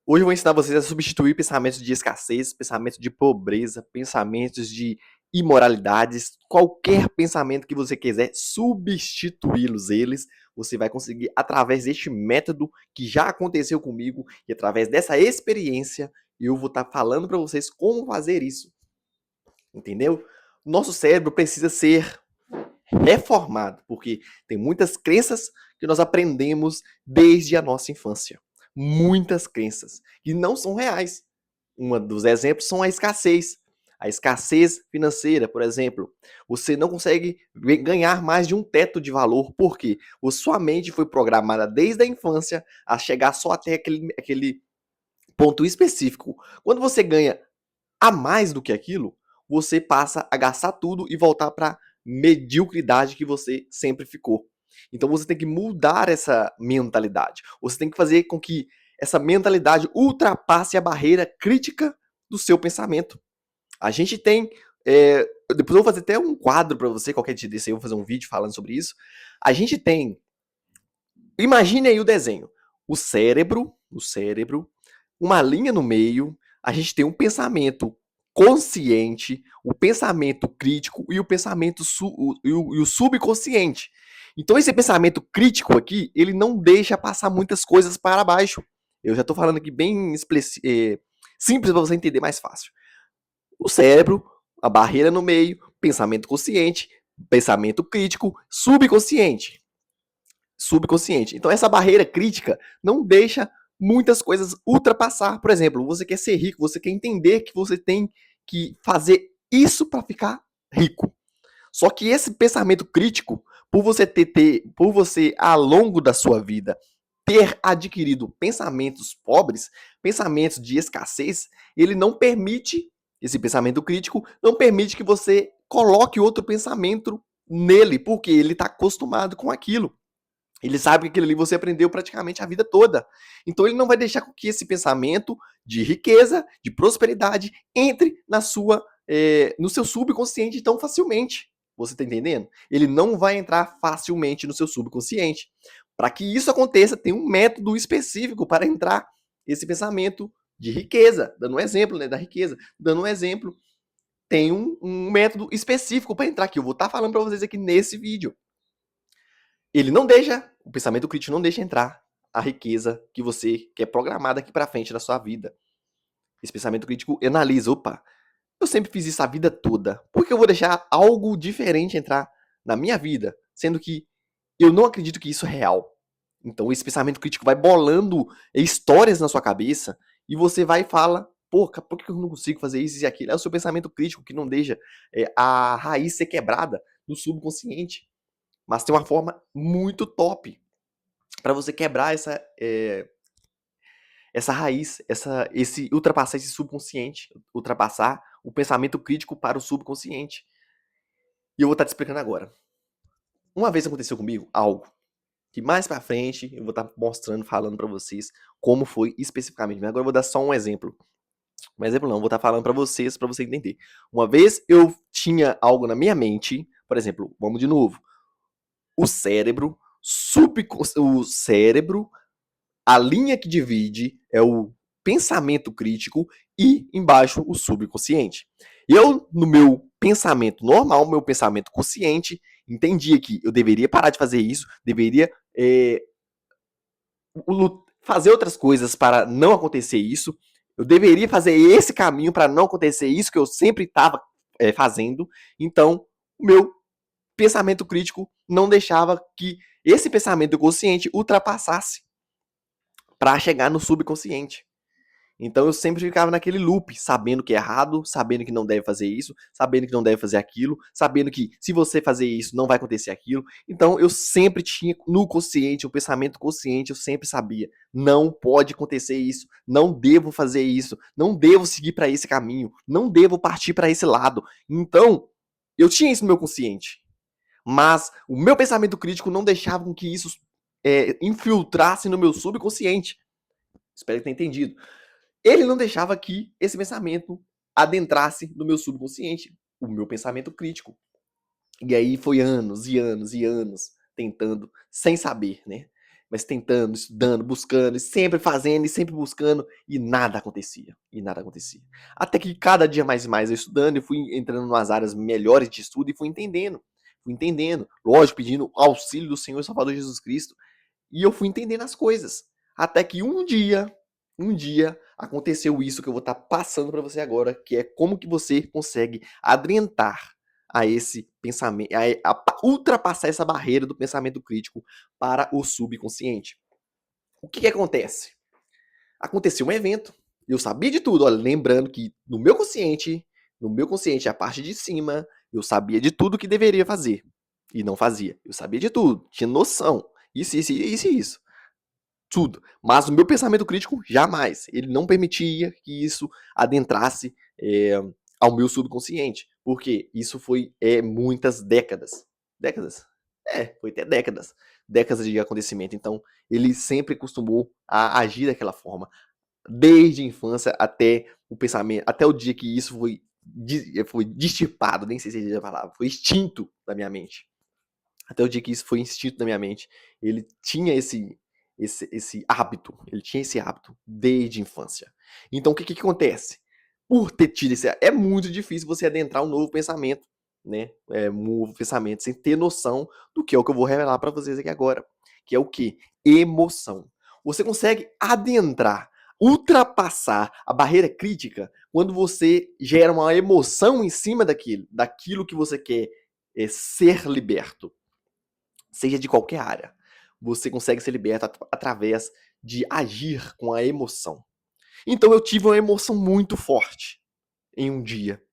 Hoje eu vou ensinar vocês a substituir pensamentos de escassez, pensamentos de pobreza, pensamentos de imoralidades, qualquer pensamento que você quiser substituí-los eles, você vai conseguir através deste método que já aconteceu comigo e através dessa experiência eu vou estar falando para vocês como fazer isso. Entendeu? Nosso cérebro precisa ser reformado, porque tem muitas crenças que nós aprendemos desde a nossa infância. Muitas crenças que não são reais. Um dos exemplos são a escassez. A escassez financeira, por exemplo. Você não consegue ganhar mais de um teto de valor, porque sua mente foi programada desde a infância a chegar só até aquele ponto específico. Quando você ganha a mais do que aquilo, você passa a gastar tudo e voltar para mediocridade que você sempre ficou. Então você tem que mudar essa mentalidade. Você tem que fazer com que essa mentalidade ultrapasse a barreira crítica do seu pensamento. A gente tem. Depois eu vou fazer até um quadro para você, qualquer dia desse aí eu vou fazer um vídeo falando sobre isso. A gente tem. Imagine aí o desenho. O cérebro, uma linha no meio, a gente tem um pensamento consciente, o pensamento crítico e o pensamento e o subconsciente. Então esse pensamento crítico aqui, ele não deixa passar muitas coisas para baixo. Eu já estou falando aqui bem simples para você entender mais fácil. O cérebro, a barreira no meio, pensamento consciente, pensamento crítico, subconsciente. Então essa barreira crítica não deixa muitas coisas ultrapassar. Por exemplo, você quer ser rico, você quer entender que você tem que fazer isso para ficar rico. Só que esse pensamento crítico, por você ao longo da sua vida ter adquirido pensamentos pobres, pensamentos de escassez, ele não permite, esse pensamento crítico não permite que você coloque outro pensamento nele, porque ele está acostumado com aquilo. Ele sabe que aquilo ali você aprendeu praticamente a vida toda. Então ele não vai deixar que esse pensamento de riqueza, de prosperidade, entre no seu subconsciente tão facilmente. Você está entendendo? Ele não vai entrar facilmente no seu subconsciente. Para que isso aconteça, tem um método específico para entrar esse pensamento de riqueza. Dando um exemplo, né, da riqueza. Dando um exemplo, tem um método específico para entrar aqui. Eu vou estar falando para vocês aqui nesse vídeo. O pensamento crítico não deixa entrar a riqueza que você quer programada aqui para frente da sua vida. Esse pensamento crítico analisa, opa, eu sempre fiz isso a vida toda, por que eu vou deixar algo diferente entrar na minha vida, sendo que eu não acredito que isso é real. Então esse pensamento crítico vai bolando histórias na sua cabeça e você vai e fala, pô, por que eu não consigo fazer isso e aquilo? É o seu pensamento crítico que não deixa a raiz ser quebrada no subconsciente. Mas tem uma forma muito top para você quebrar essa raiz, ultrapassar esse subconsciente, ultrapassar o pensamento crítico para o subconsciente. E eu vou estar te explicando agora. Uma vez aconteceu comigo algo que mais para frente eu vou estar mostrando, falando para vocês como foi especificamente. Mas agora eu vou dar só um exemplo. Um exemplo não, vou estar falando para você entender. Uma vez eu tinha algo na minha mente, por exemplo, vamos de novo. O cérebro, a linha que divide é o pensamento crítico e embaixo o subconsciente. Eu, no meu pensamento normal, meu pensamento consciente, entendia que eu deveria parar de fazer isso, deveria fazer outras coisas para não acontecer isso, eu deveria fazer esse caminho para não acontecer isso que eu sempre estava fazendo. Então, o meu pensamento crítico não deixava que esse pensamento consciente ultrapassasse para chegar no subconsciente. Então eu sempre ficava naquele loop, sabendo que é errado, sabendo que não deve fazer isso, sabendo que não deve fazer aquilo, sabendo que se você fazer isso não vai acontecer aquilo. Então eu sempre tinha no consciente, o pensamento consciente, eu sempre sabia, não pode acontecer isso, não devo fazer isso, não devo seguir para esse caminho, não devo partir para esse lado. Então, eu tinha isso no meu consciente. Mas o meu pensamento crítico não deixava com que isso infiltrasse no meu subconsciente. Espero que tenha entendido. Ele não deixava que esse pensamento adentrasse no meu subconsciente, o meu pensamento crítico. E aí foi anos e anos e anos tentando, sem saber, né? mas tentando, estudando, buscando, e sempre fazendo, e sempre buscando, e nada acontecia, e nada acontecia. Até que cada dia mais e mais eu estudando, eu fui entrando em umas áreas melhores de estudo e fui entendendo, lógico, pedindo auxílio do Senhor e Salvador Jesus Cristo, e eu fui entendendo as coisas. Até que um dia aconteceu isso que eu vou estar passando para você agora, que é como que você consegue adentrar a esse pensamento, ultrapassar essa barreira do pensamento crítico para o subconsciente. O que acontece? Aconteceu um evento, eu sabia de tudo, olha, lembrando que no meu consciente, a parte de cima, eu sabia de tudo que deveria fazer e não fazia. Eu sabia de tudo, tinha noção. Isso. Tudo. Mas o meu pensamento crítico, jamais. Ele não permitia que isso adentrasse ao meu subconsciente. Porque isso foi muitas décadas. Décadas? Foi até décadas. Décadas de acontecimento. Então, ele sempre costumou a agir daquela forma. Desde a infância até o pensamento, até o dia que isso foi destipado, nem sei se existe a palavra, foi extinto da minha mente. Até o dia que isso foi instinto na minha mente. Ele tinha esse hábito, ele tinha esse hábito desde a infância. Então, o que acontece? Por ter tido esse... É muito difícil você adentrar um novo pensamento, né? Um novo pensamento, sem ter noção do que é o que eu vou revelar para vocês aqui agora. Que é o quê? Emoção. Você consegue adentrar, ultrapassar a barreira crítica quando você gera uma emoção em cima daquilo que você quer ser liberto, seja de qualquer área. Você consegue ser liberto através de agir com a emoção. Então eu tive uma emoção muito forte em um dia.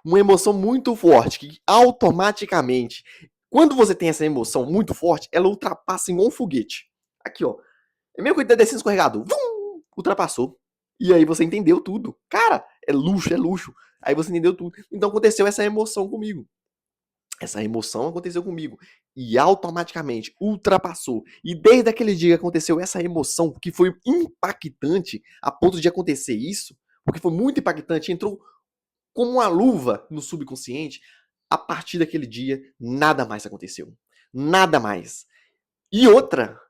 Uma emoção muito forte que automaticamente, quando você tem essa emoção muito forte, ela ultrapassa igual um foguete. Aqui, ó. É mesmo que ele descendo escorregado. Vum, ultrapassou. E aí você entendeu tudo. Cara, é luxo, é luxo. Aí você entendeu tudo. Então aconteceu essa emoção comigo. Essa emoção aconteceu comigo e automaticamente ultrapassou. E desde aquele dia que aconteceu essa emoção, que foi impactante a ponto de acontecer isso, porque foi muito impactante, entrou como uma luva no subconsciente, a partir daquele dia nada mais aconteceu. Nada mais. E outra,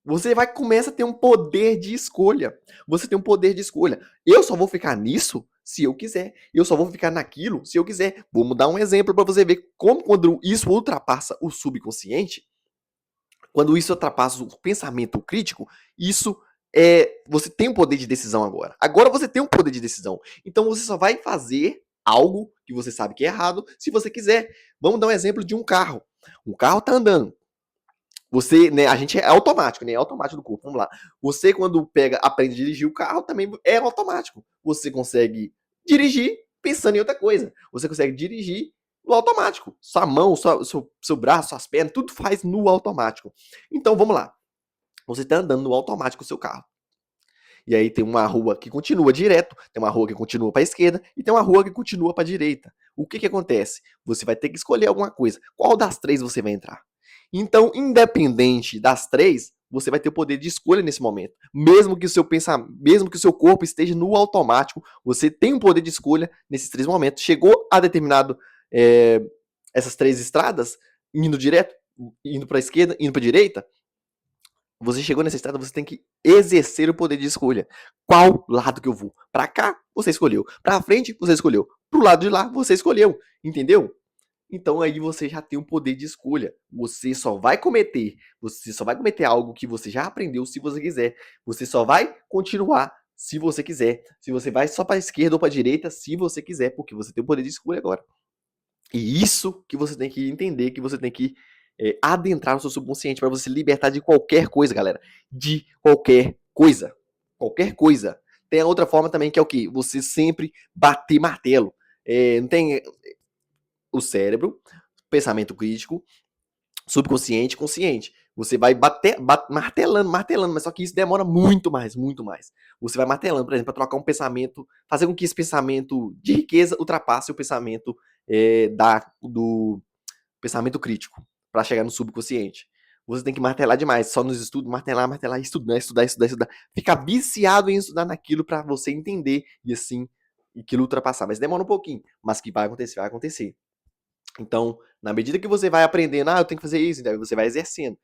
você vai começa a ter um poder de escolha. Você tem um poder de escolha. Eu só vou ficar nisso se eu quiser. Eu só vou ficar naquilo se eu quiser. Vamos dar um exemplo para você ver como quando isso ultrapassa o subconsciente, quando isso ultrapassa o pensamento crítico, isso você tem um poder de decisão agora. Agora você tem um poder de decisão. Então você só vai fazer algo que você sabe que é errado se você quiser. Vamos dar um exemplo de um carro. Um carro tá andando. Você, né, a gente é automático, né? É automático do corpo. Vamos lá. Você, quando aprende a dirigir o carro, também é automático. Você consegue dirigir pensando em outra coisa. Você consegue dirigir no automático. Sua mão, seu braço, suas pernas, tudo faz no automático. Então, vamos lá. Você está andando no automático o seu carro. E aí tem uma rua que continua direto, tem uma rua que continua para a esquerda e tem uma rua que continua para a direita. O que acontece? Você vai ter que escolher alguma coisa. Qual das três você vai entrar? Então, independente das três, você vai ter o poder de escolha nesse momento. Mesmo que o seu pensamento, mesmo que o seu corpo esteja no automático, você tem um poder de escolha nesses três momentos. Chegou a determinado essas três estradas, indo direto, indo para a esquerda, indo para a direita, você chegou nessa estrada, você tem que exercer o poder de escolha. Qual lado que eu vou? Para cá, você escolheu. Para frente, você escolheu. Pro lado de lá, você escolheu. Entendeu? Então aí você já tem um poder de escolha. Você só vai cometer algo que você já aprendeu se você quiser. Você só vai continuar se você quiser. Se você vai só para a esquerda ou para a direita, se você quiser, porque você tem o poder de escolha agora. E isso que você tem que entender, que você tem que adentrar no seu subconsciente para você se libertar de qualquer coisa, galera. De qualquer coisa. Qualquer coisa. Tem a outra forma também que é o quê? Você sempre bater martelo. Não tem o cérebro, pensamento crítico, subconsciente, consciente. Você vai martelando, mas só que isso demora muito mais, muito mais. Você vai martelando, por exemplo, para trocar um pensamento, fazer com que esse pensamento de riqueza ultrapasse o pensamento do pensamento crítico, para chegar no subconsciente. Você tem que martelar demais, só nos estudos, martelar, estudar. Ficar viciado em estudar naquilo para você entender e assim, aquilo ultrapassar. Mas demora um pouquinho, mas que vai acontecer, vai acontecer. Então, na medida que você vai aprendendo, eu tenho que fazer isso, então você vai exercendo.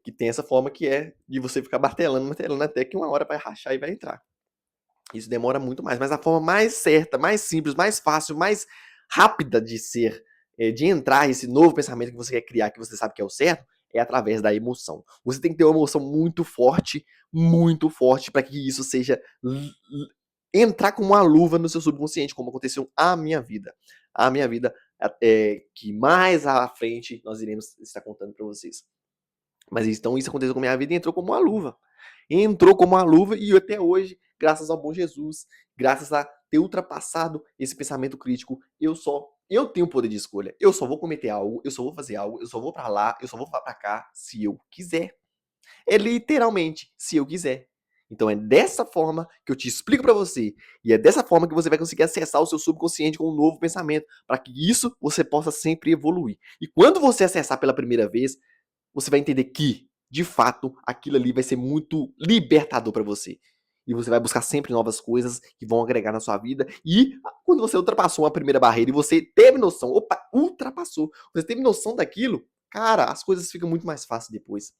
que tem essa forma que é de você ficar martelando, martelando até que uma hora vai rachar e vai entrar. Isso demora muito mais, mas a forma mais certa, mais simples, mais fácil, mais rápida de ser, de entrar esse novo pensamento que você quer criar, que você sabe que é o certo, é através da emoção. Você tem que ter uma emoção muito forte, para que isso seja entrar como uma luva no seu subconsciente, como aconteceu a minha vida. A minha vida, que mais à frente nós iremos estar contando para vocês. Mas então isso aconteceu com a minha vida e entrou como uma luva. Entrou como uma luva e até hoje, graças ao bom Jesus, graças a ter ultrapassado esse pensamento crítico, eu tenho poder de escolha. Eu só vou cometer algo, eu só vou fazer algo, eu só vou para lá, eu só vou para cá se eu quiser. É literalmente se eu quiser. Então é dessa forma que eu te explico para você. E é dessa forma que você vai conseguir acessar o seu subconsciente com um novo pensamento, para que isso você possa sempre evoluir. E quando você acessar pela primeira vez, você vai entender que, de fato, aquilo ali vai ser muito libertador para você. E você vai buscar sempre novas coisas que vão agregar na sua vida. E quando você ultrapassou uma primeira barreira e você teve noção, opa, ultrapassou, você teve noção daquilo, cara, as coisas ficam muito mais fáceis depois.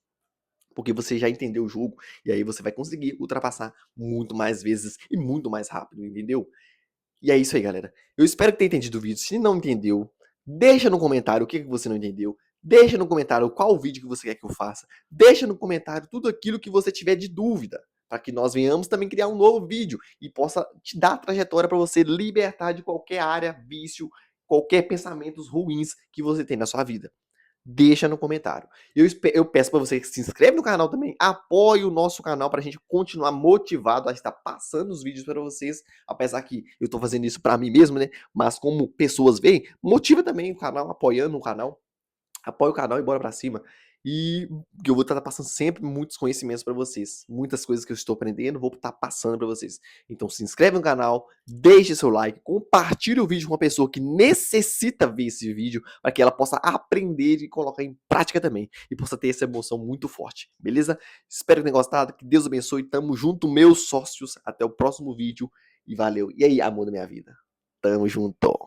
Porque você já entendeu o jogo e aí você vai conseguir ultrapassar muito mais vezes e muito mais rápido, entendeu? E é isso aí, galera. Eu espero que tenha entendido o vídeo. Se não entendeu, deixa no comentário o que você não entendeu. Deixa no comentário qual vídeo que você quer que eu faça. Deixa no comentário tudo aquilo que você tiver de dúvida, para que nós venhamos também criar um novo vídeo e possa te dar a trajetória para você libertar de qualquer área, vício, qualquer pensamentos ruins que você tem na sua vida. Deixa no comentário. Eu peço para você que se inscreve no canal também, apoie o nosso canal para a gente continuar motivado a estar passando os vídeos para vocês, apesar que eu estou fazendo isso para mim mesmo, né? Mas como pessoas veem, motiva também o canal, apoiando o canal. Apoia o canal e bora pra cima. E eu vou estar passando sempre muitos conhecimentos para vocês. Muitas coisas que eu estou aprendendo, vou estar passando para vocês. Então se inscreve no canal, deixe seu like, compartilhe o vídeo com uma pessoa que necessita ver esse vídeo para que ela possa aprender e colocar em prática também. E possa ter essa emoção muito forte, beleza? Espero que tenham gostado, que Deus abençoe. Tamo junto, meus sócios. Até o próximo vídeo e valeu. E aí, amor da minha vida? Tamo junto.